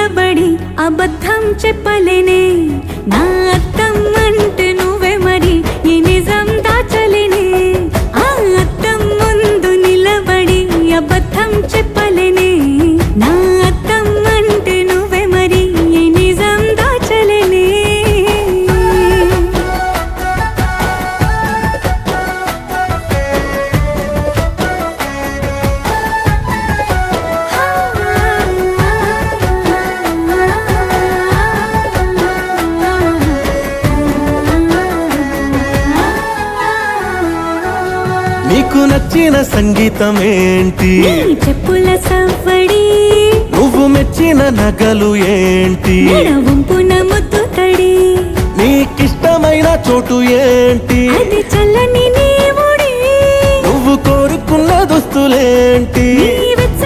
నిలబడి అబద్ధం చెప్పలేనే నా అద్దం అంటే నువ్వే మరి ఈ నిజం దాచలేనే ఆ అద్దం ముందు నిలబడి అబద్ధం చెప్పలేనే నా అద్దం అంటే నువ్వే మరి ఈ నిజం దాచలేనే నీకు నచ్చిన సంగీతం ఏంటి నీ చెప్పుల సవ్వడి నువ్వు మెచ్చిన నగలు ఏంటి వంపున ముద్దు తడి నీకిష్టమైన చోటు ఏంటి అది చల్లని నీ ఒడి నువ్వు కోరుకున్న దుస్తులేంటి నీ